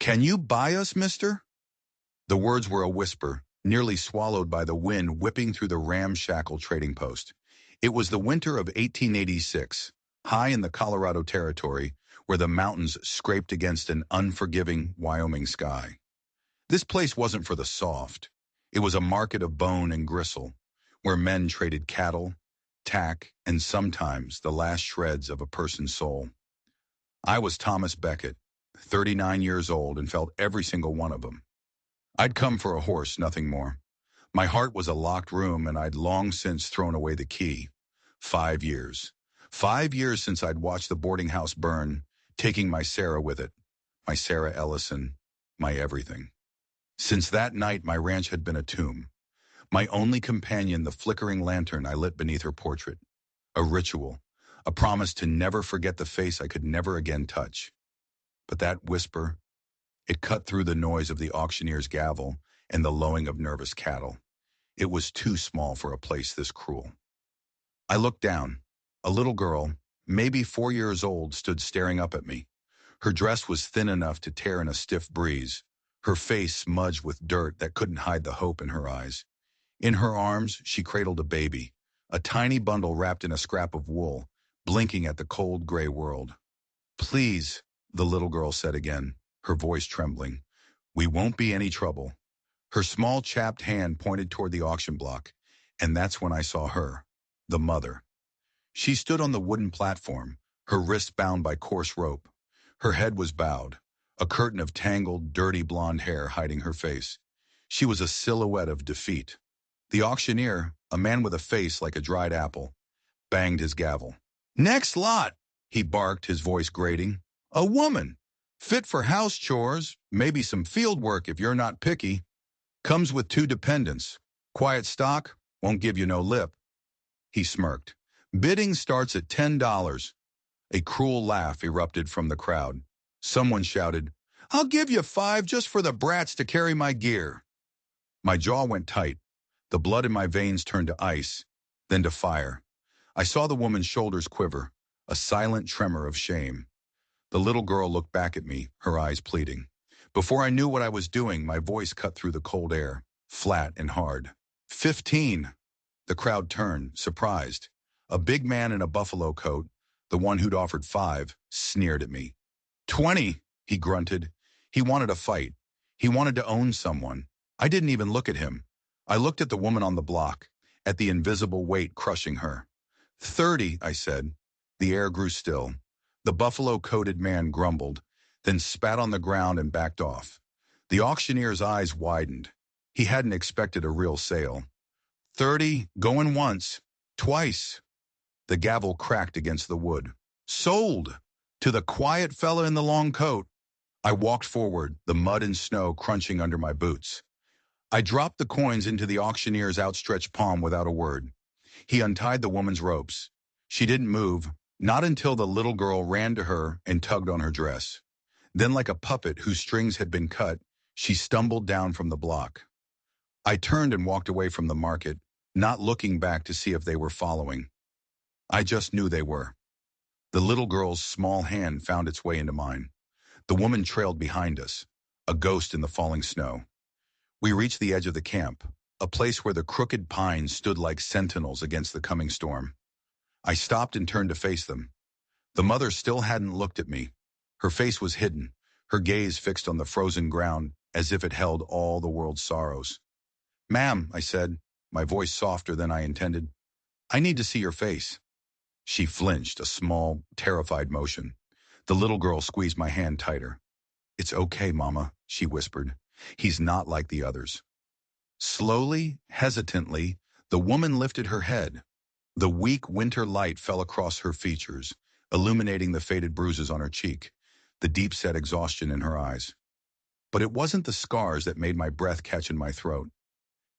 "Can you buy us, mister?" The words were a whisper, nearly swallowed by the wind whipping through the ramshackle trading post. It was the winter of 1886, high in the Colorado Territory, where the mountains scraped against an unforgiving Wyoming sky. This place wasn't for the soft. It was a market of bone and gristle, where men traded cattle, tack, and sometimes the last shreds of a person's soul. I was Thomas Beckett, 39 years old, and felt every single one of them. I'd come for a horse, nothing more. My heart was a locked room, and I'd long since thrown away the key. 5 years. 5 years since I'd watched the boarding house burn, taking my Sarah with it. My Sarah Ellison, my everything. Since that night, my ranch had been a tomb. My only companion, the flickering lantern I lit beneath her portrait. A ritual, a promise to never forget the face I could never again touch. But that whisper, it cut through the noise of the auctioneer's gavel and the lowing of nervous cattle. It was too small for a place this cruel. I looked down. A little girl, maybe 4 years old, stood staring up at me. Her dress was thin enough to tear in a stiff breeze, her face smudged with dirt that couldn't hide the hope in her eyes. In her arms, she cradled a baby, a tiny bundle wrapped in a scrap of wool, blinking at the cold gray world. "Please," the little girl said again, her voice trembling. "We won't be any trouble." Her small chapped hand pointed toward the auction block, and that's when I saw her, the mother. She stood on the wooden platform, her wrists bound by coarse rope. Her head was bowed, a curtain of tangled, dirty blonde hair hiding her face. She was a silhouette of defeat. The auctioneer, a man with a face like a dried apple, banged his gavel. "Next lot," he barked, his voice grating. "A woman, fit for house chores, maybe some field work if you're not picky. Comes with 2 dependents. Quiet stock, won't give you no lip." He smirked. "Bidding starts at $10. A cruel laugh erupted from the crowd. Someone shouted, "I'll give you 5 just for the brats to carry my gear." My jaw went tight. The blood in my veins turned to ice, then to fire. I saw the woman's shoulders quiver, a silent tremor of shame. The little girl looked back at me, her eyes pleading. Before I knew what I was doing, my voice cut through the cold air, flat and hard. 15. The crowd turned, surprised. A big man in a buffalo coat, the one who'd offered 5, sneered at me. 20, he grunted. He wanted a fight. He wanted to own someone. I didn't even look at him. I looked at the woman on the block, at the invisible weight crushing her. 30, I said. The air grew still. The buffalo-coated man grumbled, then spat on the ground and backed off. The auctioneer's eyes widened. He hadn't expected a real sale. 30, going once, twice. The gavel cracked against the wood. "Sold! To the quiet fella in the long coat." I walked forward, the mud and snow crunching under my boots. I dropped the coins into the auctioneer's outstretched palm without a word. He untied the woman's ropes. She didn't move, not until the little girl ran to her and tugged on her dress. Then, like a puppet whose strings had been cut, she stumbled down from the block. I turned and walked away from the market, not looking back to see if they were following. I just knew they were. The little girl's small hand found its way into mine. The woman trailed behind us, a ghost in the falling snow. We reached the edge of the camp, a place where the crooked pines stood like sentinels against the coming storm. I stopped and turned to face them. The mother still hadn't looked at me. Her face was hidden, her gaze fixed on the frozen ground as if it held all the world's sorrows. "Ma'am," I said, my voice softer than I intended, "I need to see your face." She flinched, a small, terrified motion. The little girl squeezed my hand tighter. "It's okay, Mama," she whispered. "He's not like the others." Slowly, hesitantly, the woman lifted her head. The weak winter light fell across her features, illuminating the faded bruises on her cheek, the deep-set exhaustion in her eyes. But it wasn't the scars that made my breath catch in my throat.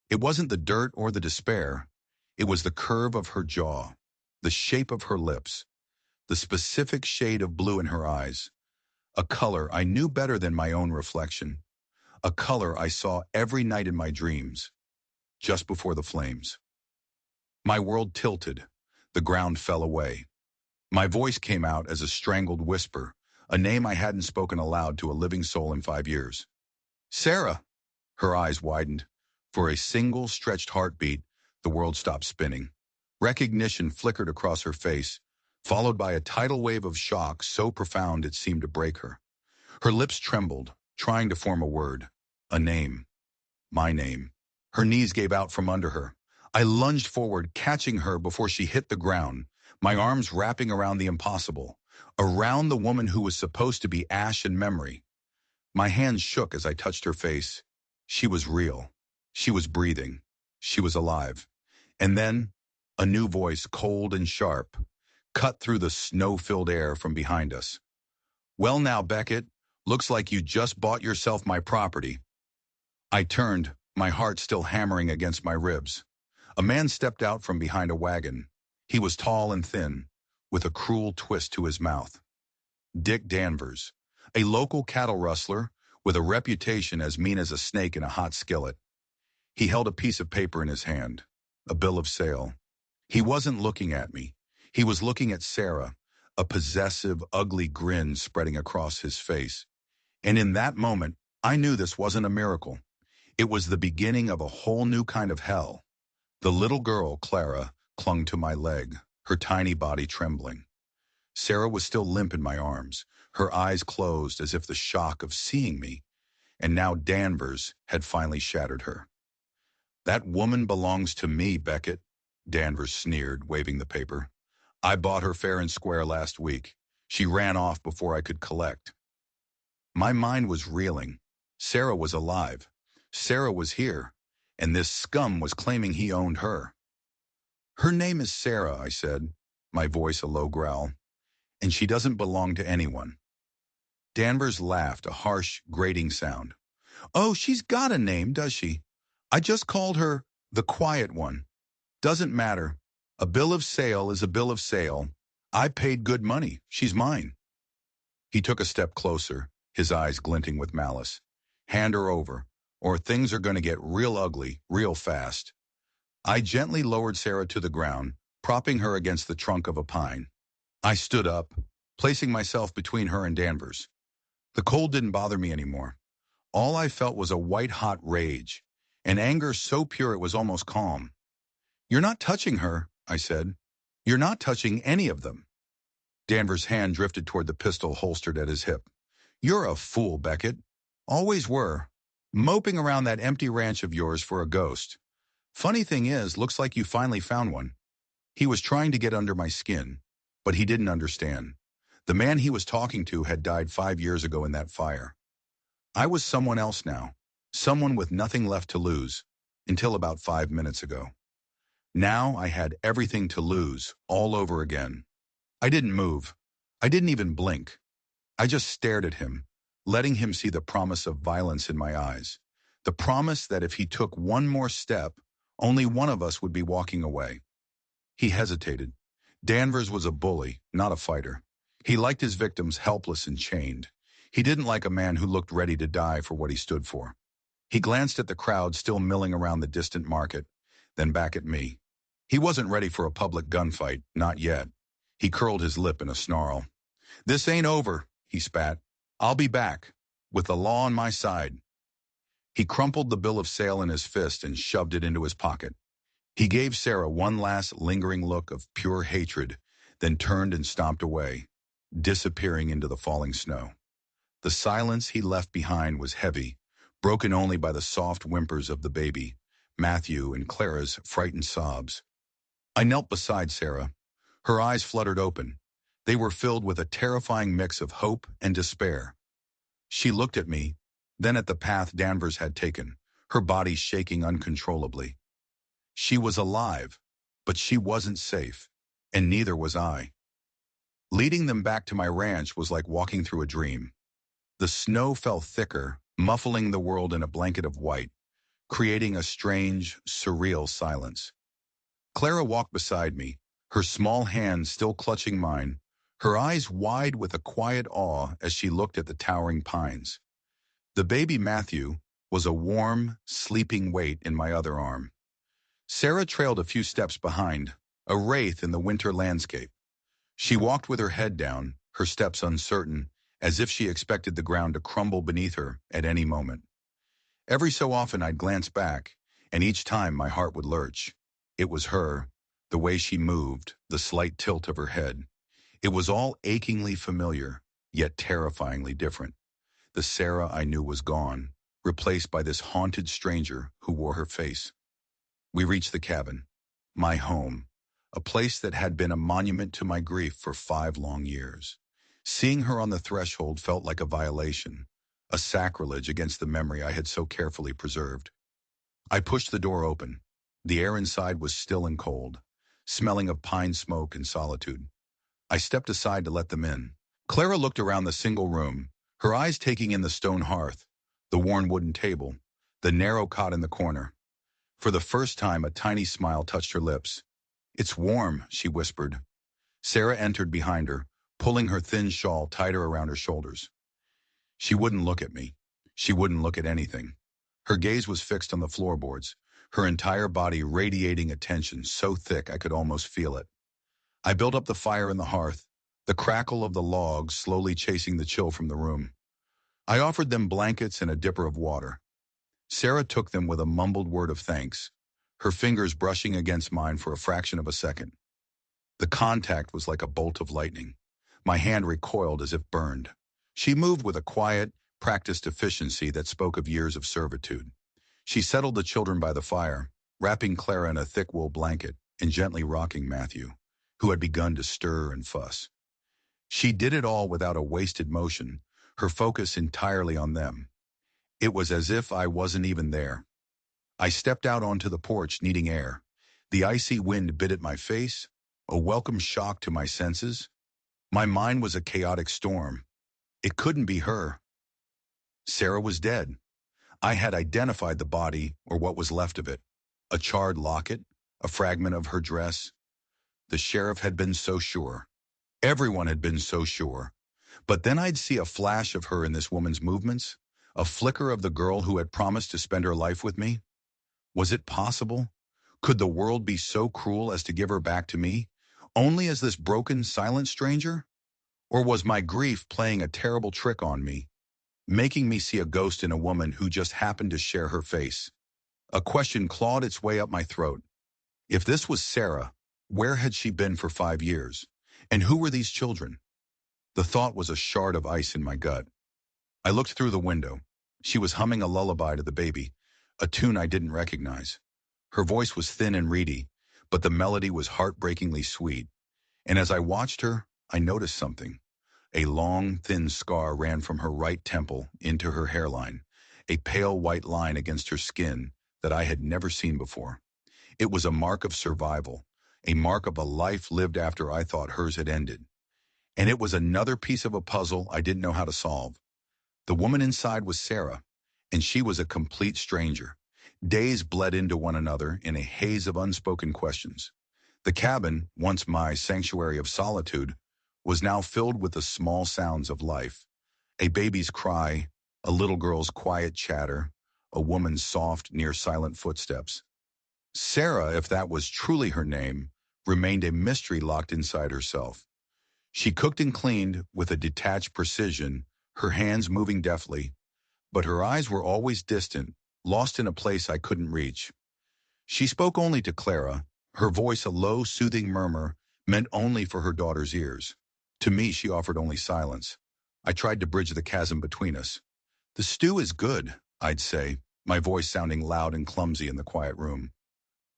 It wasn't the dirt or the despair. It was the curve of her jaw, the shape of her lips, the specific shade of blue in her eyes, a color I knew better than my own reflection, a color I saw every night in my dreams, just before the flames. My world tilted. The ground fell away. My voice came out as a strangled whisper, a name I hadn't spoken aloud to a living soul in 5 years. Sarah! Her eyes widened. For a single stretched heartbeat, the world stopped spinning. Recognition flickered across her face, followed by a tidal wave of shock so profound it seemed to break her. Her lips trembled, trying to form a word. A name. My name. Her knees gave out from under her. I lunged forward, catching her before she hit the ground, my arms wrapping around the impossible, around the woman who was supposed to be ash and memory. My hands shook as I touched her face. She was real. She was breathing. She was alive. And then, a new voice, cold and sharp, cut through the snow-filled air from behind us. Well now, Beckett, looks like you just bought yourself my property. I turned, my heart still hammering against my ribs. A man stepped out from behind a wagon. He was tall and thin, with a cruel twist to his mouth. Dick Danvers, a local cattle rustler with a reputation as mean as a snake in a hot skillet. He held a piece of paper in his hand, a bill of sale. He wasn't looking at me. He was looking at Sarah, a possessive, ugly grin spreading across his face. And in that moment, I knew this wasn't a miracle. It was the beginning of a whole new kind of hell. The little girl, Clara, clung to my leg, her tiny body trembling. Sarah was still limp in my arms, her eyes closed as if the shock of seeing me, and now Danvers had finally shattered her. That woman belongs to me, Beckett, Danvers sneered, waving the paper. I bought her fair and square last week. She ran off before I could collect. My mind was reeling. Sarah was alive. Sarah was here, and this scum was claiming he owned her. Her name is Sarah, I said, my voice a low growl, and she doesn't belong to anyone. Danvers laughed, a harsh, grating sound. Oh, she's got a name, does she? I just called her the quiet one. Doesn't matter. A bill of sale is a bill of sale. I paid good money. She's mine. He took a step closer, his eyes glinting with malice. Hand her over, or things are going to get real ugly, real fast. I gently lowered Sarah to the ground, propping her against the trunk of a pine. I stood up, placing myself between her and Danvers. The cold didn't bother me anymore. All I felt was a white-hot rage, an anger so pure it was almost calm. You're not touching her, I said. You're not touching any of them. Danvers' hand drifted toward the pistol holstered at his hip. You're a fool, Beckett. Always were. Moping around that empty ranch of yours for a ghost. Funny thing is, looks like you finally found one. He was trying to get under my skin, but he didn't understand. The man he was talking to had died 5 years ago in that fire. I was someone else now, someone with nothing left to lose, until about 5 minutes ago. Now I had everything to lose, all over again. I didn't move. I didn't even blink. I just stared at him, letting him see the promise of violence in my eyes. The promise that if he took one more step, only one of us would be walking away. He hesitated. Danvers was a bully, not a fighter. He liked his victims helpless and chained. He didn't like a man who looked ready to die for what he stood for. He glanced at the crowd still milling around the distant market, then back at me. He wasn't ready for a public gunfight, not yet. He curled his lip in a snarl. This ain't over, he spat. I'll be back, with the law on my side. He crumpled the bill of sale in his fist and shoved it into his pocket. He gave Sarah one last lingering look of pure hatred, then turned and stomped away, disappearing into the falling snow. The silence he left behind was heavy, broken only by the soft whimpers of the baby, Matthew and Clara's frightened sobs. I knelt beside Sarah. Her eyes fluttered open. They were filled with a terrifying mix of hope and despair. She looked at me, then at the path Danvers had taken, her body shaking uncontrollably. She was alive, but she wasn't safe, and neither was I. Leading them back to my ranch was like walking through a dream. The snow fell thicker, muffling the world in a blanket of white, creating a strange, surreal silence. Clara walked beside me, her small hand still clutching mine, her eyes wide with a quiet awe as she looked at the towering pines. The baby Matthew was a warm, sleeping weight in my other arm. Sarah trailed a few steps behind, a wraith in the winter landscape. She walked with her head down, her steps uncertain, as if she expected the ground to crumble beneath her at any moment. Every so often I'd glance back, and each time my heart would lurch. It was her, the way she moved, the slight tilt of her head. It was all achingly familiar, yet terrifyingly different. The Sarah I knew was gone, replaced by this haunted stranger who wore her face. We reached the cabin, my home, a place that had been a monument to my grief for 5 long years. Seeing her on the threshold felt like a violation, a sacrilege against the memory I had so carefully preserved. I pushed the door open. The air inside was still and cold, smelling of pine smoke and solitude. I stepped aside to let them in. Clara looked around the single room, her eyes taking in the stone hearth, the worn wooden table, the narrow cot in the corner. For the first time, a tiny smile touched her lips. "It's warm," she whispered. Sarah entered behind her, pulling her thin shawl tighter around her shoulders. She wouldn't look at me. She wouldn't look at anything. Her gaze was fixed on the floorboards, her entire body radiating attention so thick I could almost feel it. I built up the fire in the hearth, the crackle of the logs slowly chasing the chill from the room. I offered them blankets and a dipper of water. Sarah took them with a mumbled word of thanks, her fingers brushing against mine for a fraction of a second. The contact was like a bolt of lightning. My hand recoiled as if burned. She moved with a quiet, practiced efficiency that spoke of years of servitude. She settled the children by the fire, wrapping Clara in a thick wool blanket and gently rocking Matthew, who had begun to stir and fuss. She did it all without a wasted motion, her focus entirely on them. It was as if I wasn't even there. I stepped out onto the porch, needing air. The icy wind bit at my face, a welcome shock to my senses. My mind was a chaotic storm. It couldn't be her. Sarah was dead. I had identified the body, or what was left of it. A charred locket, a fragment of her dress. The sheriff had been so sure. Everyone had been so sure. But then I'd see a flash of her in this woman's movements, a flicker of the girl who had promised to spend her life with me. Was it possible? Could the world be so cruel as to give her back to me, only as this broken, silent stranger? Or was my grief playing a terrible trick on me, making me see a ghost in a woman who just happened to share her face? A question clawed its way up my throat. If this was Sarah, where had she been for 5 years? And who were these children? The thought was a shard of ice in my gut. I looked through the window. She was humming a lullaby to the baby, a tune I didn't recognize. Her voice was thin and reedy, but the melody was heartbreakingly sweet. And as I watched her, I noticed something. A long, thin scar ran from her right temple into her hairline, a pale white line against her skin that I had never seen before. It was a mark of survival, a mark of a life lived after I thought hers had ended. And it was another piece of a puzzle I didn't know how to solve. The woman inside was Sarah, and she was a complete stranger. Days bled into one another in a haze of unspoken questions. The cabin, once my sanctuary of solitude, was now filled with the small sounds of life. A baby's cry, a little girl's quiet chatter, a woman's soft, near-silent footsteps. Sarah, if that was truly her name, remained a mystery locked inside herself. She cooked and cleaned with a detached precision, her hands moving deftly, but her eyes were always distant, lost in a place I couldn't reach. She spoke only to Clara, her voice a low, soothing murmur meant only for her daughter's ears. To me, she offered only silence. I tried to bridge the chasm between us. "The stew is good," I'd say, my voice sounding loud and clumsy in the quiet room.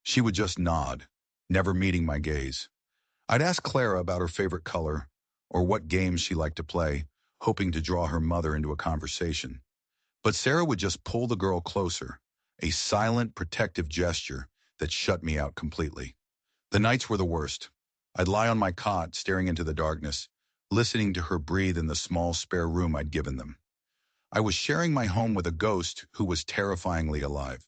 She would just nod, never meeting my gaze. I'd ask Clara about her favorite color, or what games she liked to play, hoping to draw her mother into a conversation. But Sarah would just pull the girl closer, a silent, protective gesture that shut me out completely. The nights were the worst. I'd lie on my cot, staring into the darkness, listening to her breathe in the small spare room I'd given them. I was sharing my home with a ghost who was terrifyingly alive.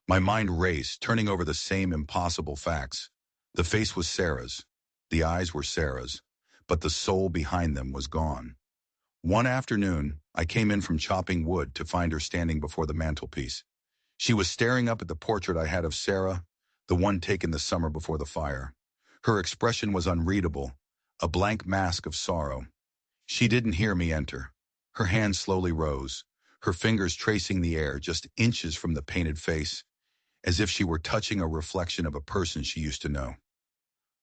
My mind raced, turning over the same impossible facts. The face was Sarah's. The eyes were Sarah's. But the soul behind them was gone. One afternoon, I came in from chopping wood to find her standing before the mantelpiece. She was staring up at the portrait I had of Sarah, the one taken the summer before the fire. Her expression was unreadable, a blank mask of sorrow. She didn't hear me enter. Her hand slowly rose, her fingers tracing the air just inches from the painted face, as if she were touching a reflection of a person she used to know.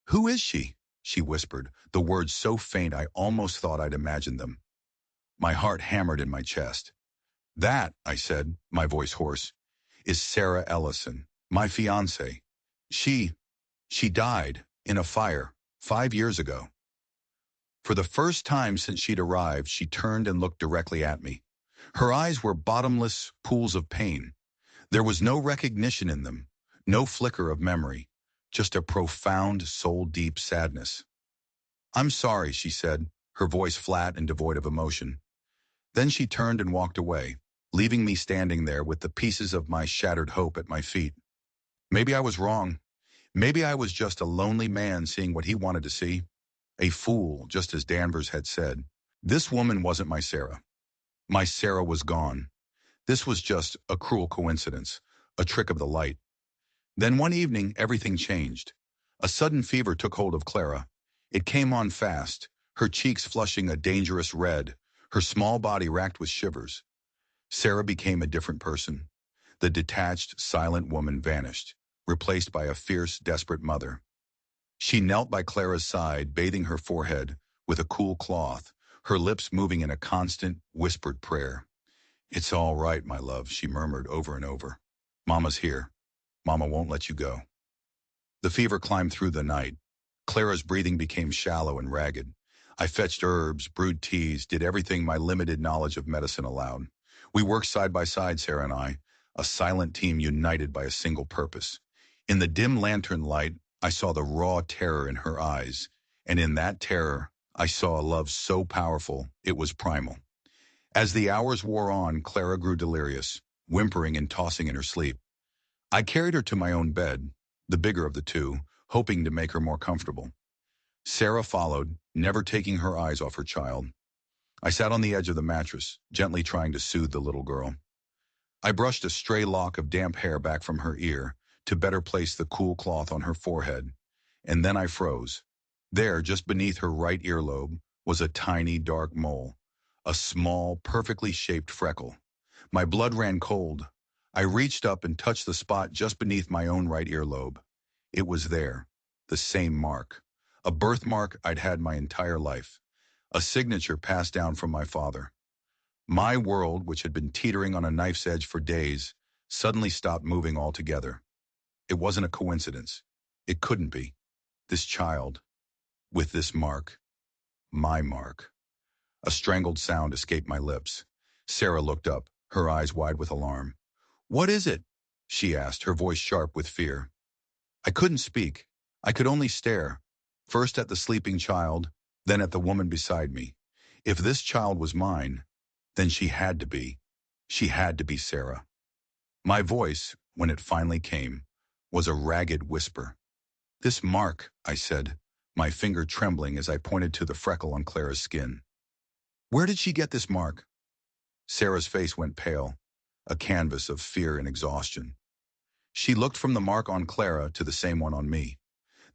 "Who is she?" she whispered, the words so faint I almost thought I'd imagined them. My heart hammered in my chest. "That," I said, my voice hoarse, "is Sarah Ellison, my fiancée. She, she died in a fire 5 years ago." For the first time since she'd arrived, she turned and looked directly at me. Her eyes were bottomless pools of pain. There was no recognition in them, no flicker of memory, just a profound, soul-deep sadness. "I'm sorry," she said, her voice flat and devoid of emotion. Then she turned and walked away, leaving me standing there with the pieces of my shattered hope at my feet. Maybe I was wrong. Maybe I was just a lonely man seeing what he wanted to see. A fool, just as Danvers had said. This woman wasn't my Sarah. My Sarah was gone. This was just a cruel coincidence, a trick of the light. Then one evening, everything changed. A sudden fever took hold of Clara. It came on fast, her cheeks flushing a dangerous red, her small body racked with shivers. Sarah became a different person. The detached, silent woman vanished, replaced by a fierce, desperate mother. She knelt by Clara's side, bathing her forehead with a cool cloth, her lips moving in a constant, whispered prayer. "It's all right, my love," she murmured over and over. "Mama's here. Mama won't let you go." The fever climbed through the night. Clara's breathing became shallow and ragged. I fetched herbs, brewed teas, did everything my limited knowledge of medicine allowed. We worked side by side, Sarah and I, a silent team united by a single purpose. In the dim lantern light, I saw the raw terror in her eyes, and in that terror, I saw a love so powerful it was primal. As the hours wore on, Clara grew delirious, whimpering and tossing in her sleep. I carried her to my own bed, the bigger of the two, hoping to make her more comfortable. Sarah followed, never taking her eyes off her child. I sat on the edge of the mattress, gently trying to soothe the little girl. I brushed a stray lock of damp hair back from her ear to better place the cool cloth on her forehead, and then I froze. There, just beneath her right earlobe, was a tiny, dark mole, a small, perfectly shaped freckle. My blood ran cold. I reached up and touched the spot just beneath my own right earlobe. It was there, the same mark, a birthmark I'd had my entire life, a signature passed down from my father. My world, which had been teetering on a knife's edge for days, suddenly stopped moving altogether. It wasn't a coincidence. It couldn't be. This child, with this mark, my mark. A strangled sound escaped my lips. Sarah looked up, her eyes wide with alarm. "What is it?" she asked, her voice sharp with fear. I couldn't speak. I could only stare, first at the sleeping child, then at the woman beside me. If this child was mine, then she had to be. She had to be Sarah. My voice, when it finally came, was a ragged whisper. "This mark," I said, my finger trembling as I pointed to the freckle on Clara's skin. "Where did she get this mark?" Sarah's face went pale, a canvas of fear and exhaustion. She looked from the mark on Clara to the same one on me.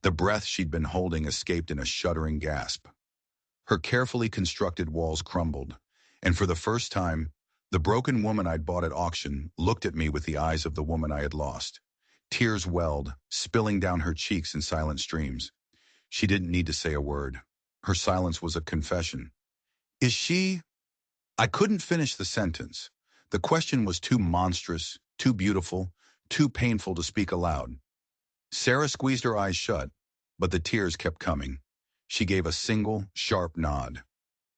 The breath she'd been holding escaped in a shuddering gasp. Her carefully constructed walls crumbled, and for the first time, the broken woman I'd bought at auction looked at me with the eyes of the woman I had lost. Tears welled, spilling down her cheeks in silent streams. She didn't need to say a word. Her silence was a confession. "Is she—" I couldn't finish the sentence. The question was too monstrous, too beautiful, too painful to speak aloud. Sarah squeezed her eyes shut, but the tears kept coming. She gave a single, sharp nod.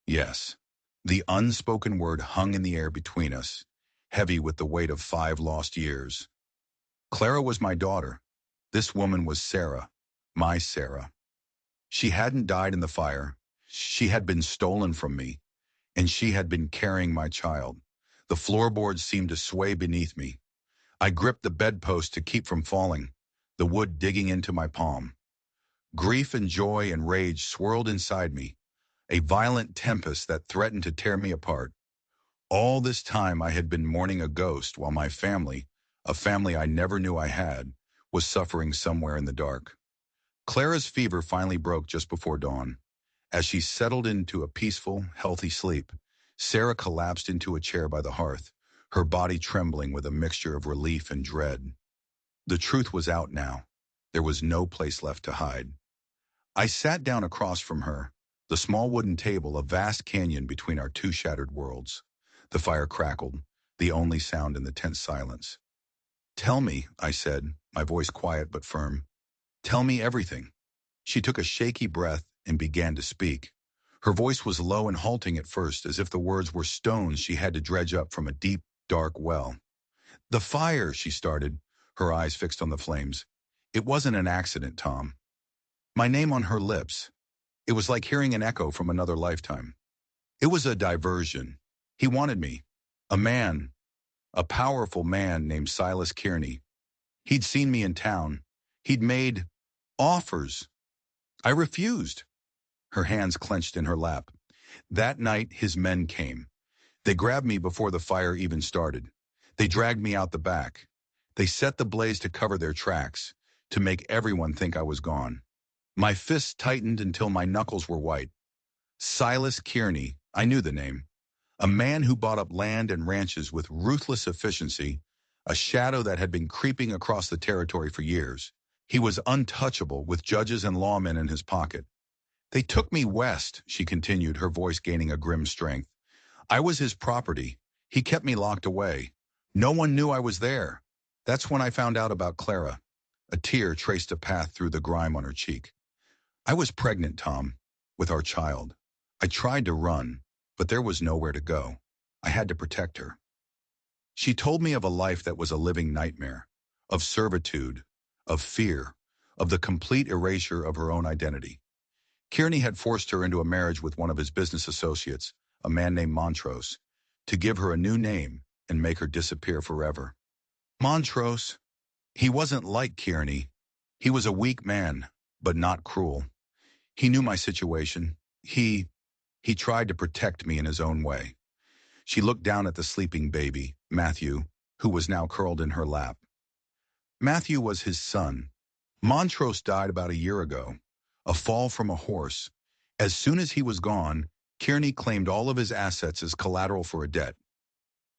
Yes. The unspoken word hung in the air between us, heavy with the weight of 5 lost years. Clara was my daughter. This woman was Sarah, my Sarah. She hadn't died in the fire. She had been stolen from me, and she had been carrying my child. The floorboards seemed to sway beneath me. I gripped the bedpost to keep from falling, the wood digging into my palm. Grief and joy and rage swirled inside me, a violent tempest that threatened to tear me apart. All this time I had been mourning a ghost while my family, a family I never knew I had, was suffering somewhere in the dark. Clara's fever finally broke just before dawn. As she settled into a peaceful, healthy sleep, Sarah collapsed into a chair by the hearth, her body trembling with a mixture of relief and dread. The truth was out now. There was no place left to hide. I sat down across from her, the small wooden table a vast canyon between our two shattered worlds. The fire crackled, the only sound in the tense silence. "Tell me," I said, my voice quiet but firm. "Tell me everything." She took a shaky breath and began to speak. Her voice was low and halting at first, as if the words were stones she had to dredge up from a deep, dark well. "The fire," she started, her eyes fixed on the flames. "It wasn't an accident, Tom." My name on her lips. It was like hearing an echo from another lifetime. It was a diversion. He wanted me. A man, a powerful man named Silas Kearney. He'd seen me in town. He'd made offers. I refused. Her hands clenched in her lap. That night, his men came. They grabbed me before the fire even started. They dragged me out the back. They set the blaze to cover their tracks, to make everyone think I was gone. My fists tightened until my knuckles were white. Silas Kearney, I knew the name. A man who bought up land and ranches with ruthless efficiency, a shadow that had been creeping across the territory for years. He was untouchable with judges and lawmen in his pocket. "They took me west," she continued, her voice gaining a grim strength. "I was his property. He kept me locked away. No one knew I was there. That's when I found out about Clara." A tear traced a path through the grime on her cheek. "I was pregnant, Tom, with our child. I tried to run, but there was nowhere to go. I had to protect her." She told me of a life that was a living nightmare, of servitude, of fear, of the complete erasure of her own identity. Kearney had forced her into a marriage with one of his business associates, a man named Montrose, to give her a new name and make her disappear forever. Montrose, he wasn't like Kearney. He was a weak man, but not cruel. He knew my situation. He tried to protect me in his own way. She looked down at the sleeping baby, Matthew, who was now curled in her lap. Matthew was his son. Montrose died about a year ago, a fall from a horse. As soon as he was gone, Kearney claimed all of his assets as collateral for a debt.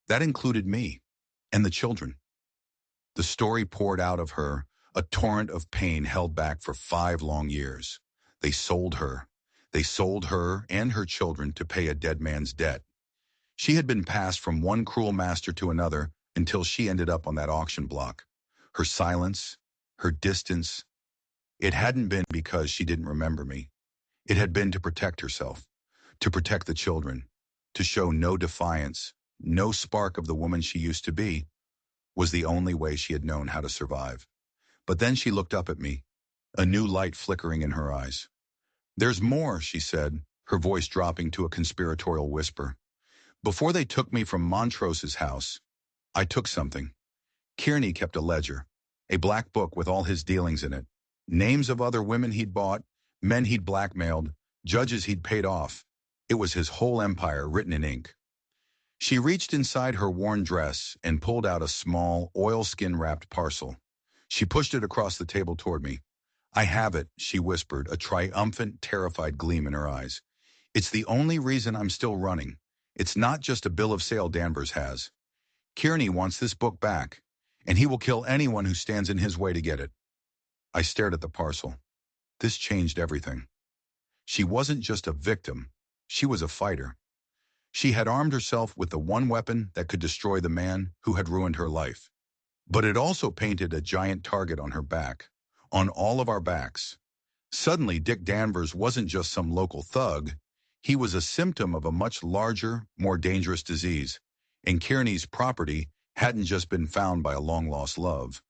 That included me and the children. The story poured out of her, a torrent of pain held back for 5 long years. They sold her. They sold her and her children to pay a dead man's debt. She had been passed from one cruel master to another until she ended up on that auction block. Her silence, her distance, it hadn't been because she didn't remember me. It had been to protect herself, to protect the children, to show no defiance, no spark of the woman she used to be, was the only way she had known how to survive. But then she looked up at me, a new light flickering in her eyes. "There's more," she said, her voice dropping to a conspiratorial whisper. "Before they took me from Montrose's house, I took something. Kearney kept a ledger, a black book with all his dealings in it, names of other women he'd bought, men he'd blackmailed, judges he'd paid off. It was his whole empire written in ink." She reached inside her worn dress and pulled out a small, oilskin-wrapped parcel. She pushed it across the table toward me. "I have it," she whispered, a triumphant, terrified gleam in her eyes. "It's the only reason I'm still running. It's not just a bill of sale Danvers has. Kearney wants this book back, and he will kill anyone who stands in his way to get it." I stared at the parcel. This changed everything. She wasn't just a victim. She was a fighter. She had armed herself with the one weapon that could destroy the man who had ruined her life. But it also painted a giant target on her back, on all of our backs. Suddenly, Dick Danvers wasn't just some local thug. He was a symptom of a much larger, more dangerous disease. And Kearney's property hadn't just been found by a long-lost love.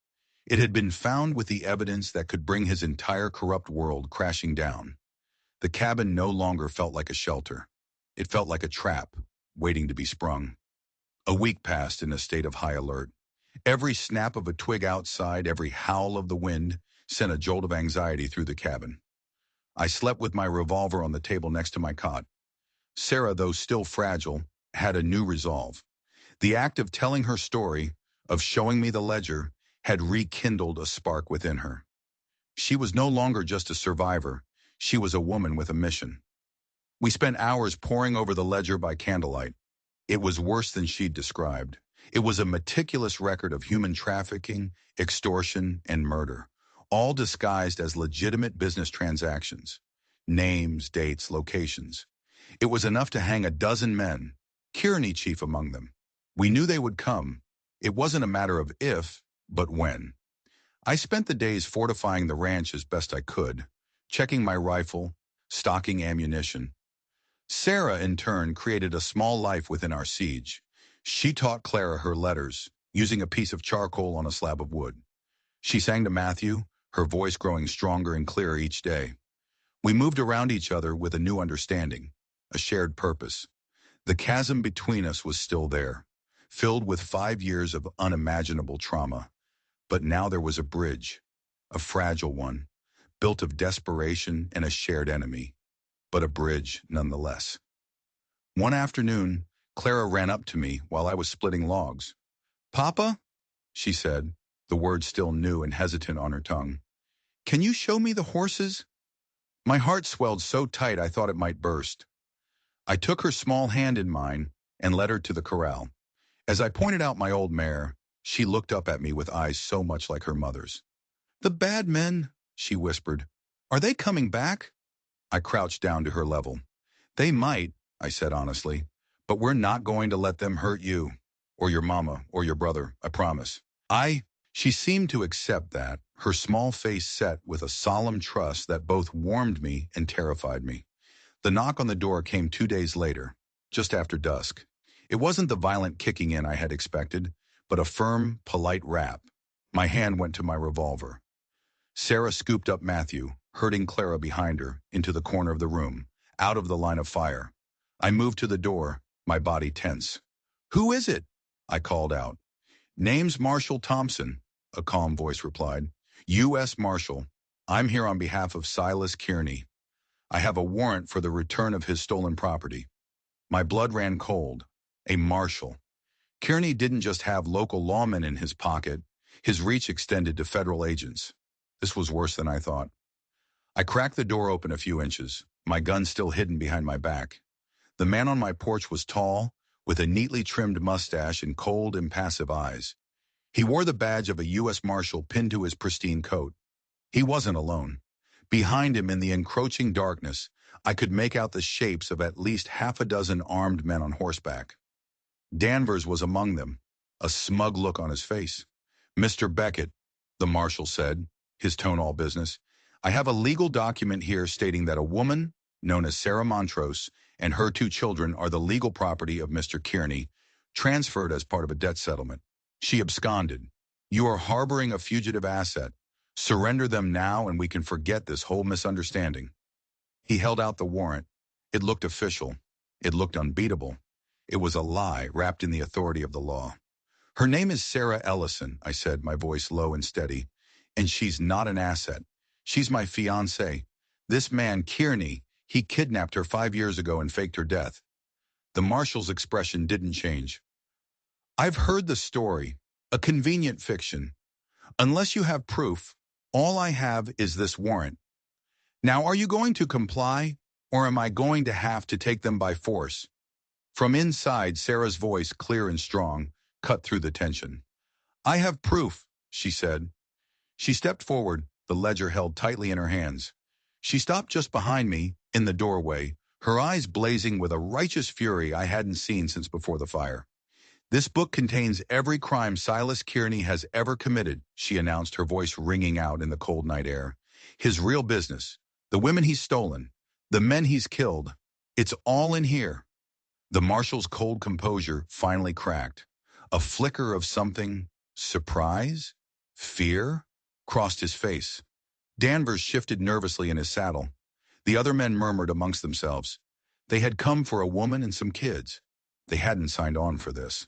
It had been found with the evidence that could bring his entire corrupt world crashing down. The cabin no longer felt like a shelter. It felt like a trap, waiting to be sprung. A week passed in a state of high alert. Every snap of a twig outside, every howl of the wind, sent a jolt of anxiety through the cabin. I slept with my revolver on the table next to my cot. Sarah, though still fragile, had a new resolve. The act of telling her story, of showing me the ledger, had rekindled a spark within her. She was no longer just a survivor. She was a woman with a mission. We spent hours poring over the ledger by candlelight. It was worse than she'd described. It was a meticulous record of human trafficking, extortion, and murder, all disguised as legitimate business transactions. Names, dates, locations. It was enough to hang a dozen men, Kearney chief among them. We knew they would come. It wasn't a matter of if, but when. I spent the days fortifying the ranch as best I could, checking my rifle, stocking ammunition. Sarah, in turn, created a small life within our siege. She taught Clara her letters, using a piece of charcoal on a slab of wood. She sang to Matthew, her voice growing stronger and clearer each day. We moved around each other with a new understanding, a shared purpose. The chasm between us was still there, filled with 5 years of unimaginable trauma. But now there was a bridge, a fragile one, built of desperation and a shared enemy, but a bridge nonetheless. One afternoon, Clara ran up to me while I was splitting logs. "Papa," she said, the word still new and hesitant on her tongue, "can you show me the horses?" My heart swelled so tight I thought it might burst. I took her small hand in mine and led her to the corral. As I pointed out my old mare, she looked up at me with eyes so much like her mother's. "The bad men," she whispered. "Are they coming back?" I crouched down to her level. "They might," I said honestly, "but we're not going to let them hurt you, or your mama, or your brother, I promise." She seemed to accept that, her small face set with a solemn trust that both warmed me and terrified me. The knock on the door came 2 days later, just after dusk. It wasn't the violent kicking in I had expected, but a firm, polite rap. My hand went to my revolver. Sarah scooped up Matthew, herding Clara behind her, into the corner of the room, out of the line of fire. I moved to the door, my body tense. "Who is it?" I called out. "Name's Marshall Thompson," a calm voice replied. "U.S. Marshal. I'm here on behalf of Silas Kearney. I have a warrant for the return of his stolen property." My blood ran cold. A marshal. Kearney didn't just have local lawmen in his pocket. His reach extended to federal agents. This was worse than I thought. I cracked the door open a few inches, my gun still hidden behind my back. The man on my porch was tall, with a neatly trimmed mustache and cold, impassive eyes. He wore the badge of a U.S. Marshal pinned to his pristine coat. He wasn't alone. Behind him in the encroaching darkness, I could make out the shapes of at least half a dozen armed men on horseback. Danvers was among them, a smug look on his face. "Mr. Beckett," the marshal said, his tone all business, "I have a legal document here stating that a woman, known as Sarah Montrose, and her 2 children are the legal property of Mr. Kearney, transferred as part of a debt settlement. She absconded. You are harboring a fugitive asset. Surrender them now and we can forget this whole misunderstanding." He held out the warrant. It looked official. It looked unbeatable. It was a lie wrapped in the authority of the law. "Her name is Sarah Ellison," I said, my voice low and steady, "and she's not an asset. She's my fiancée. This man, Kearney, he kidnapped her 5 years ago and faked her death." The marshal's expression didn't change. "I've heard the story. A convenient fiction. Unless you have proof, all I have is this warrant. Now, are you going to comply, or am I going to have to take them by force?" From inside, Sarah's voice, clear and strong, cut through the tension. "I have proof," she said. She stepped forward, the ledger held tightly in her hands. She stopped just behind me, in the doorway, her eyes blazing with a righteous fury I hadn't seen since before the fire. "This book contains every crime Silas Kearney has ever committed," she announced, her voice ringing out in the cold night air. "His real business, the women he's stolen, the men he's killed. It's all in here." The marshal's cold composure finally cracked. A flicker of something, surprise, fear, crossed his face. Danvers shifted nervously in his saddle. The other men murmured amongst themselves. They had come for a woman and some kids. They hadn't signed on for this.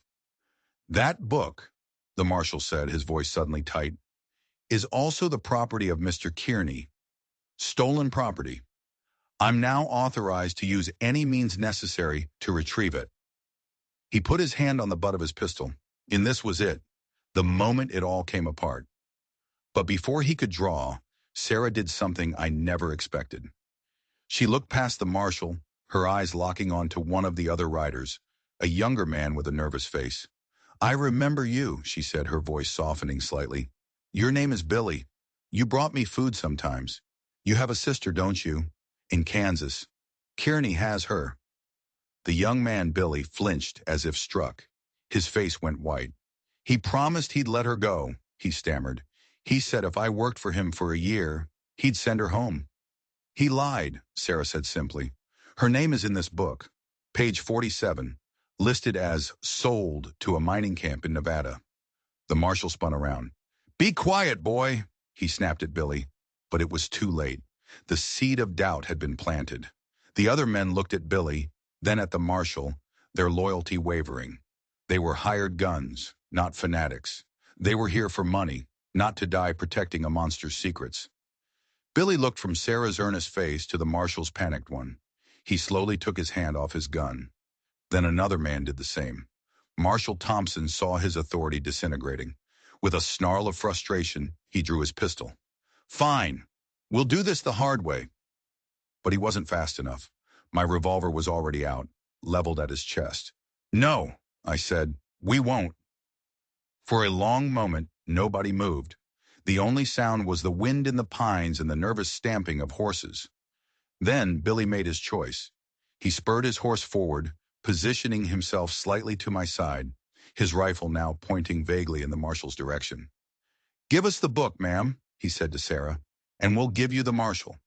"That book," the marshal said, his voice suddenly tight, "is also the property of Mr. Kearney. Stolen property. I'm now authorized to use any means necessary to retrieve it." He put his hand on the butt of his pistol, and this was it, the moment it all came apart. But before he could draw, Sarah did something I never expected. She looked past the marshal, her eyes locking onto one of the other riders, a younger man with a nervous face. "I remember you," she said, her voice softening slightly. "Your name is Billy. You brought me food sometimes. You have a sister, don't you? In Kansas. Kearney has her." The young man, Billy, flinched as if struck. His face went white. "He promised he'd let her go," he stammered. "He said if I worked for him for a year, he'd send her home." "He lied," Sarah said simply. "Her name is in this book, page 47, listed as sold to a mining camp in Nevada." The marshal spun around. "Be quiet, boy," he snapped at Billy. But it was too late. The seed of doubt had been planted. The other men looked at Billy, then at the marshal, their loyalty wavering. They were hired guns, not fanatics. They were here for money, not to die protecting a monster's secrets. Billy looked from Sarah's earnest face to the marshal's panicked one. He slowly took his hand off his gun. Then another man did the same. Marshal Thompson saw his authority disintegrating. With a snarl of frustration, he drew his pistol. "Fine. We'll do this the hard way." But he wasn't fast enough. My revolver was already out, leveled at his chest. "No," I said. "We won't." For a long moment, nobody moved. The only sound was the wind in the pines and the nervous stamping of horses. Then Billy made his choice. He spurred his horse forward, positioning himself slightly to my side, his rifle now pointing vaguely in the marshal's direction. "Give us the book, ma'am," he said to Sarah, "and we'll give you the marshal."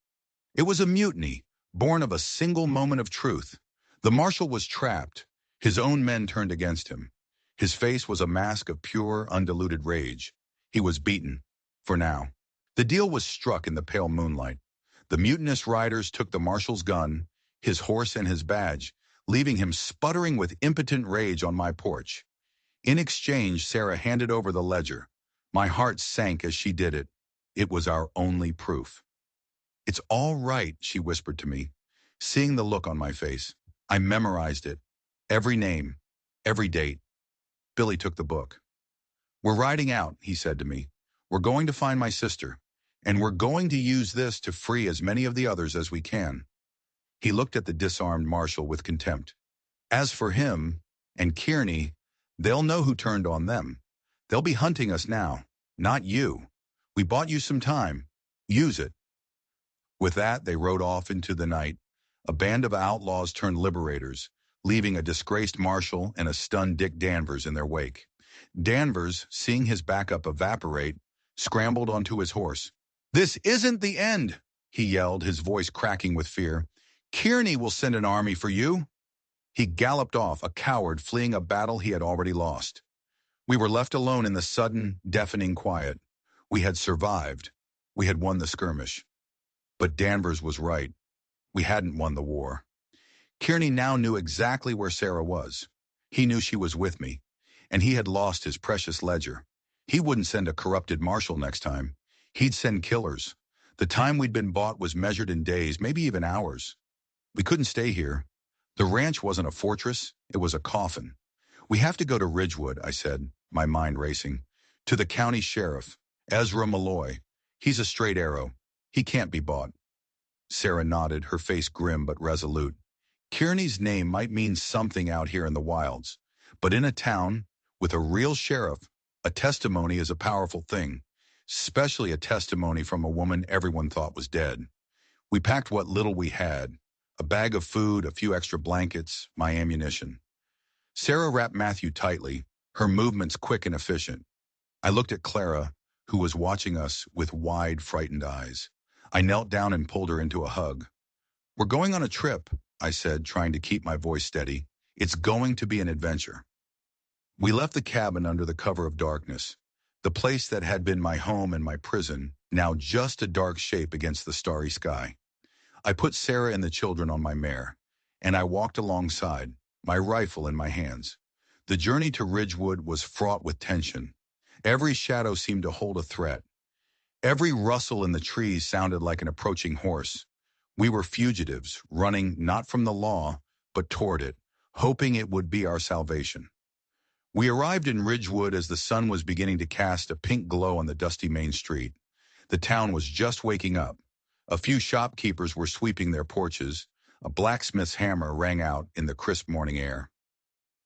It was a mutiny, born of a single moment of truth. The marshal was trapped. His own men turned against him. His face was a mask of pure, undiluted rage. He was beaten, for now. The deal was struck in the pale moonlight. The mutinous riders took the marshal's gun, his horse and his badge, leaving him sputtering with impotent rage on my porch. In exchange, Sarah handed over the ledger. My heart sank as she did it. It was our only proof. "It's all right," she whispered to me. Seeing the look on my face, I memorized it. Every name, every date. Billy took the book. "We're riding out," he said to me. "We're going to find my sister, and we're going to use this to free as many of the others as we can." He looked at the disarmed marshal with contempt. "As for him and Kearney, they'll know who turned on them. They'll be hunting us now, not you. We bought you some time. Use it." With that, they rode off into the night. A band of outlaws turned liberators, leaving a disgraced marshal and a stunned Dick Danvers in their wake. Danvers, seeing his backup evaporate, scrambled onto his horse. "This isn't the end," he yelled, his voice cracking with fear. "Kearney will send an army for you." He galloped off, a coward fleeing a battle he had already lost. We were left alone in the sudden, deafening quiet. We had survived. We had won the skirmish. But Danvers was right. We hadn't won the war. Kearney now knew exactly where Sarah was. He knew she was with me, and he had lost his precious ledger. He wouldn't send a corrupted marshal next time. He'd send killers. The time we'd been bought was measured in days, maybe even hours. We couldn't stay here. The ranch wasn't a fortress, it was a coffin. "We have to go to Ridgewood," I said, my mind racing. "To the county sheriff, Ezra Malloy. He's a straight arrow. He can't be bought." Sarah nodded, her face grim but resolute. Kearney's name might mean something out here in the wilds, but in a town, with a real sheriff, a testimony is a powerful thing, especially a testimony from a woman everyone thought was dead. We packed what little we had, a bag of food, a few extra blankets, my ammunition. Sarah wrapped Matthew tightly, her movements quick and efficient. I looked at Clara, who was watching us with wide, frightened eyes. I knelt down and pulled her into a hug. "We're going on a trip," I said, trying to keep my voice steady. "It's going to be an adventure." We left the cabin under the cover of darkness. The place that had been my home and my prison, now just a dark shape against the starry sky. I put Sarah and the children on my mare, and I walked alongside, my rifle in my hands. The journey to Ridgewood was fraught with tension. Every shadow seemed to hold a threat. Every rustle in the trees sounded like an approaching horse. We were fugitives, running not from the law, but toward it, hoping it would be our salvation. We arrived in Ridgewood as the sun was beginning to cast a pink glow on the dusty main street. The town was just waking up. A few shopkeepers were sweeping their porches. A blacksmith's hammer rang out in the crisp morning air.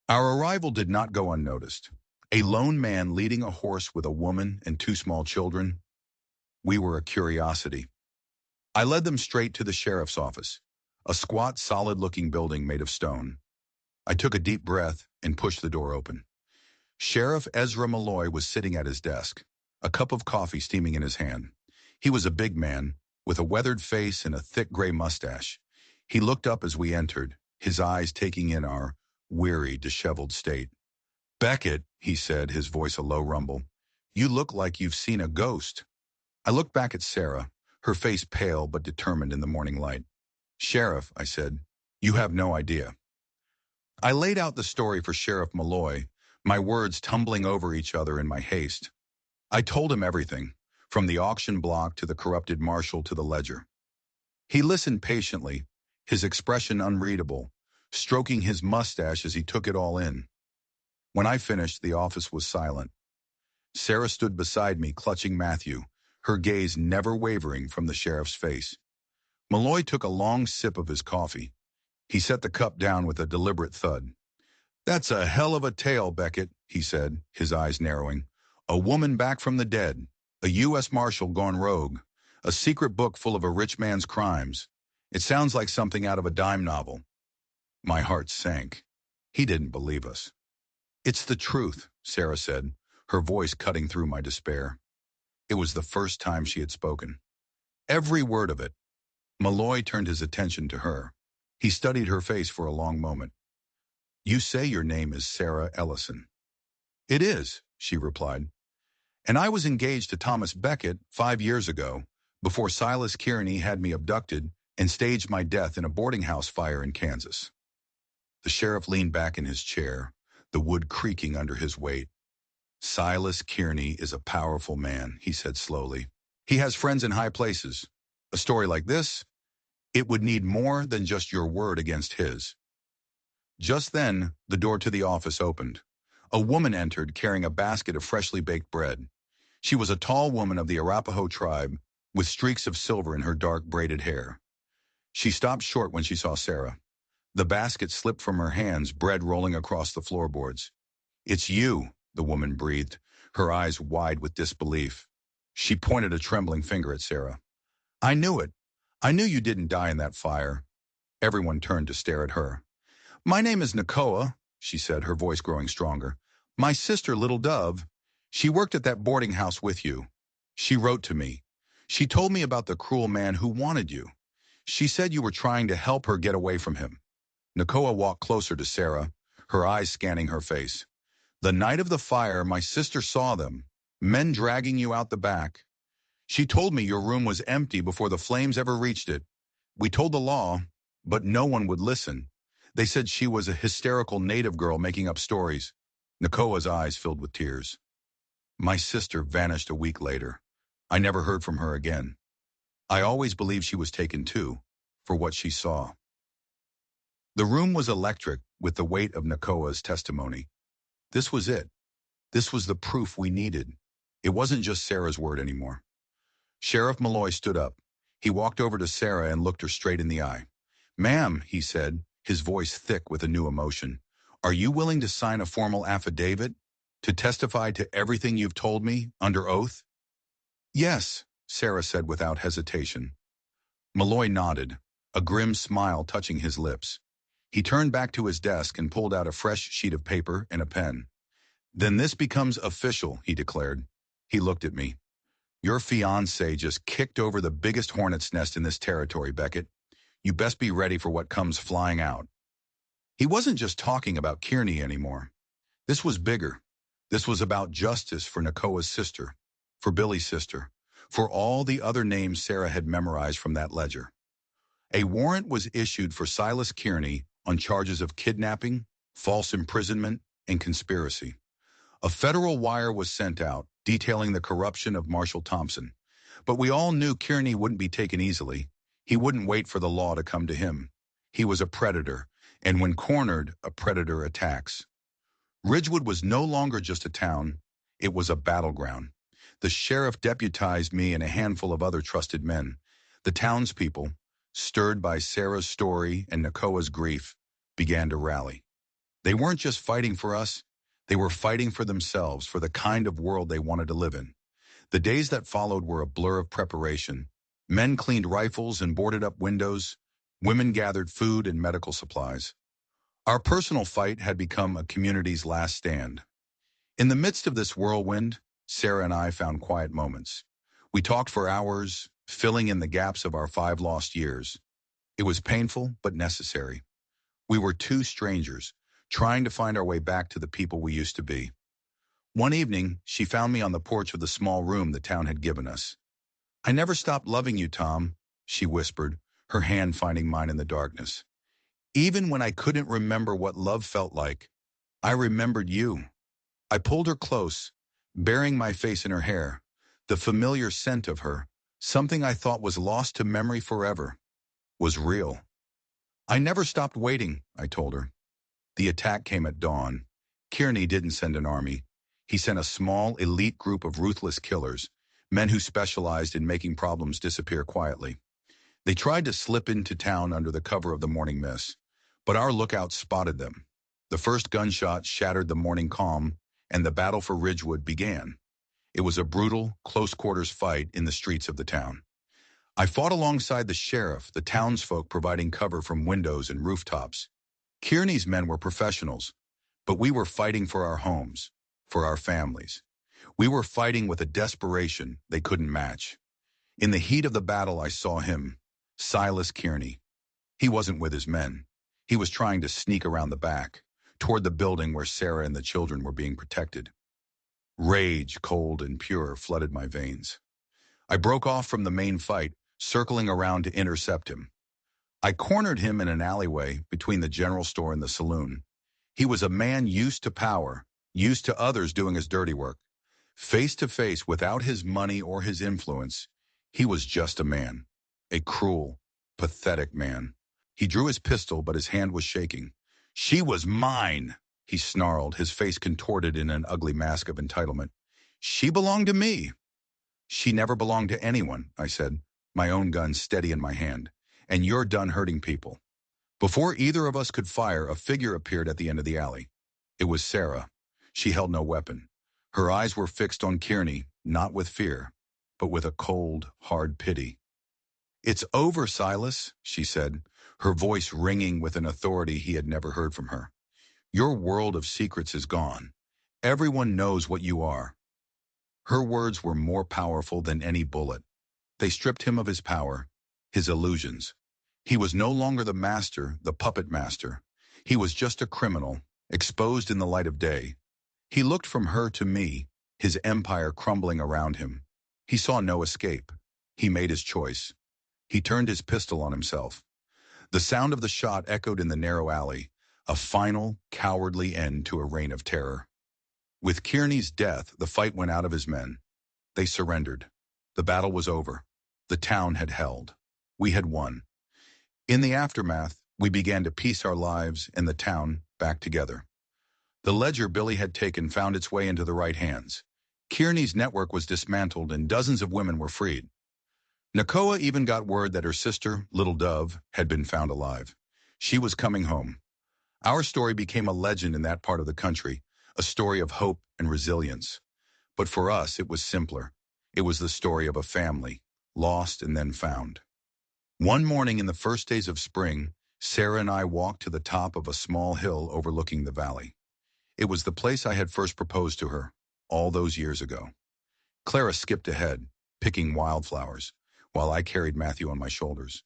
Our arrival did not go unnoticed. A lone man leading a horse with a woman and two small children. We were a curiosity. I led them straight to the sheriff's office, a squat, solid-looking building made of stone. I took a deep breath and pushed the door open. Sheriff Ezra Malloy was sitting at his desk, a cup of coffee steaming in his hand. He was a big man, with a weathered face and a thick gray mustache. He looked up as we entered, his eyes taking in our weary, disheveled state. "Beckett," he said, his voice a low rumble, "you look like you've seen a ghost." I looked back at Sarah, her face pale but determined in the morning light. "Sheriff," I said, "you have no idea." I laid out the story for Sheriff Malloy, my words tumbling over each other in my haste. I told him everything, from the auction block to the corrupted marshal to the ledger. He listened patiently, his expression unreadable, stroking his mustache as he took it all in. When I finished, the office was silent. Sarah stood beside me, clutching Matthew, her gaze never wavering from the sheriff's face. Malloy took a long sip of his coffee. He set the cup down with a deliberate thud. "That's a hell of a tale, Beckett," he said, his eyes narrowing. "A woman back from the dead, a U.S. Marshal gone rogue, a secret book full of a rich man's crimes. It sounds like something out of a dime novel." My heart sank. He didn't believe us. "It's the truth," Sarah said, her voice cutting through my despair. It was the first time she had spoken. Every word of it. Malloy turned his attention to her. He studied her face for a long moment. "You say your name is Sarah Ellison." "It is," she replied. "And I was engaged to Thomas Beckett 5 years ago, before Silas Kearney had me abducted and staged my death in a boarding house fire in Kansas." The sheriff leaned back in his chair, the wood creaking under his weight. "Silas Kearney is a powerful man," he said slowly. "He has friends in high places. A story like this, it would need more than just your word against his." Just then, the door to the office opened. A woman entered carrying a basket of freshly baked bread. She was a tall woman of the Arapaho tribe, with streaks of silver in her dark braided hair. She stopped short when she saw Sarah. The basket slipped from her hands, bread rolling across the floorboards. "It's you," the woman breathed, her eyes wide with disbelief. She pointed a trembling finger at Sarah. "I knew it. I knew you didn't die in that fire." Everyone turned to stare at her. "My name is Nakoa," she said, her voice growing stronger. "My sister, Little Dove, she worked at that boarding house with you. She wrote to me. She told me about the cruel man who wanted you. She said you were trying to help her get away from him." Nakoa walked closer to Sarah, her eyes scanning her face. "The night of the fire, my sister saw them, men dragging you out the back. She told me your room was empty before the flames ever reached it. We told the law, but no one would listen. They said she was a hysterical native girl making up stories." Nakoa's eyes filled with tears. "My sister vanished a week later. I never heard from her again. I always believed she was taken too, for what she saw." The room was electric with the weight of Nakoa's testimony. This was it. This was the proof we needed. It wasn't just Sarah's word anymore. Sheriff Malloy stood up. He walked over to Sarah and looked her straight in the eye. "Ma'am," he said, his voice thick with a new emotion, "are you willing to sign a formal affidavit to testify to everything you've told me under oath?" "Yes," Sarah said without hesitation. Malloy nodded, a grim smile touching his lips. He turned back to his desk and pulled out a fresh sheet of paper and a pen. "Then this becomes official," he declared. He looked at me. "Your fiancé just kicked over the biggest hornet's nest in this territory, Beckett. You best be ready for what comes flying out." He wasn't just talking about Kearney anymore. This was bigger. This was about justice for Nakoa's sister, for Billy's sister, for all the other names Sarah had memorized from that ledger. A warrant was issued for Silas Kearney on charges of kidnapping, false imprisonment, and conspiracy. A federal wire was sent out, detailing the corruption of Marshal Thompson. But we all knew Kearney wouldn't be taken easily. He wouldn't wait for the law to come to him. He was a predator, and when cornered, a predator attacks. Ridgewood was no longer just a town, it was a battleground. The sheriff deputized me and a handful of other trusted men. The townspeople, stirred by Sarah's story and Nakoa's grief, began to rally. They weren't just fighting for us, they were fighting for themselves, for the kind of world they wanted to live in. The days that followed were a blur of preparation. Men cleaned rifles and boarded up windows. Women gathered food and medical supplies. Our personal fight had become a community's last stand. In the midst of this whirlwind, Sarah and I found quiet moments. We talked for hours, filling in the gaps of our 5 lost years. It was painful, but necessary. We were two strangers, trying to find our way back to the people we used to be. One evening, she found me on the porch of the small room the town had given us. "I never stopped loving you, Tom," she whispered, her hand finding mine in the darkness. "Even when I couldn't remember what love felt like, I remembered you." I pulled her close, burying my face in her hair. The familiar scent of her, something I thought was lost to memory forever, was real. "I never stopped waiting," I told her. The attack came at dawn. Kearney didn't send an army. He sent a small, elite group of ruthless killers, men who specialized in making problems disappear quietly. They tried to slip into town under the cover of the morning mist, but our lookouts spotted them. The first gunshot shattered the morning calm, and the battle for Ridgewood began. It was a brutal, close-quarters fight in the streets of the town. I fought alongside the sheriff, the townsfolk providing cover from windows and rooftops. Kearney's men were professionals, but we were fighting for our homes, for our families. We were fighting with a desperation they couldn't match. In the heat of the battle, I saw him, Silas Kearney. He wasn't with his men. He was trying to sneak around the back, toward the building where Sarah and the children were being protected. Rage, cold and pure, flooded my veins. I broke off from the main fight, circling around to intercept him. I cornered him in an alleyway between the general store and the saloon. He was a man used to power, used to others doing his dirty work. Face to face, without his money or his influence, he was just a man. A cruel, pathetic man. He drew his pistol, but his hand was shaking. "She was mine," he snarled, his face contorted in an ugly mask of entitlement. "She belonged to me." "She never belonged to anyone," I said, my own gun steady in my hand. "And you're done hurting people." Before either of us could fire, a figure appeared at the end of the alley. It was Sarah. She held no weapon. Her eyes were fixed on Kearney, not with fear, but with a cold, hard pity. "It's over, Silas," she said, her voice ringing with an authority he had never heard from her. "Your world of secrets is gone. Everyone knows what you are." Her words were more powerful than any bullet. They stripped him of his power, his illusions. He was no longer the master, the puppet master. He was just a criminal, exposed in the light of day. He looked from her to me, his empire crumbling around him. He saw no escape. He made his choice. He turned his pistol on himself. The sound of the shot echoed in the narrow alley, a final, cowardly end to a reign of terror. With Kearney's death, the fight went out of his men. They surrendered. The battle was over. The town had held. We had won. In the aftermath, we began to piece our lives and the town back together. The ledger Billy had taken found its way into the right hands. Kearney's network was dismantled and dozens of women were freed. Nakoa even got word that her sister, Little Dove, had been found alive. She was coming home. Our story became a legend in that part of the country, a story of hope and resilience. But for us, it was simpler. It was the story of a family, lost and then found. One morning in the first days of spring, Sarah and I walked to the top of a small hill overlooking the valley. It was the place I had first proposed to her, all those years ago. Clara skipped ahead, picking wildflowers, while I carried Matthew on my shoulders.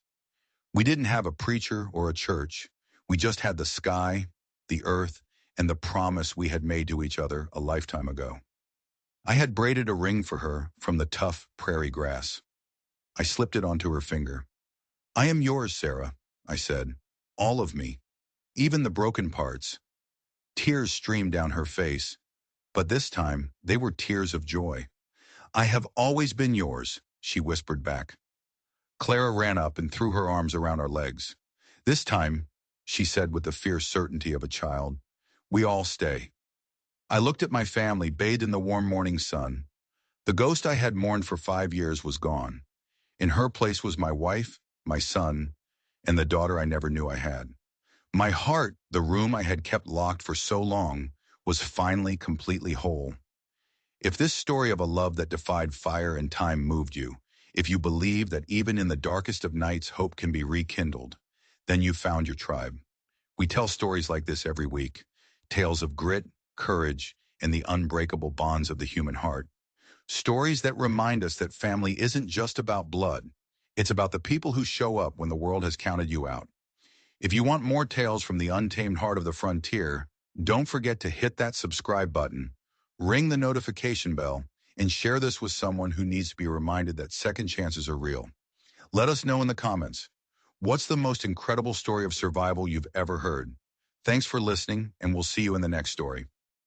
We didn't have a preacher or a church. We just had the sky, the earth, and the promise we had made to each other a lifetime ago. I had braided a ring for her from the tough prairie grass. I slipped it onto her finger. "I am yours, Sarah," I said. "All of me, even the broken parts." Tears streamed down her face, but this time they were tears of joy. "I have always been yours," she whispered back. Clara ran up and threw her arms around our legs. "This time," she said with the fierce certainty of a child, "we all stay." I looked at my family bathed in the warm morning sun. The ghost I had mourned for 5 years was gone. In her place was my wife, my son, and the daughter I never knew I had. My heart, the room I had kept locked for so long, was finally completely whole. If this story of a love that defied fire and time moved you, if you believe that even in the darkest of nights hope can be rekindled, then you found your tribe. We tell stories like this every week, tales of grit, courage, and the unbreakable bonds of the human heart. Stories that remind us that family isn't just about blood. It's about the people who show up when the world has counted you out. If you want more tales from the untamed heart of the frontier, don't forget to hit that subscribe button, ring the notification bell, and share this with someone who needs to be reminded that second chances are real. Let us know in the comments. What's the most incredible story of survival you've ever heard? Thanks for listening, and we'll see you in the next story.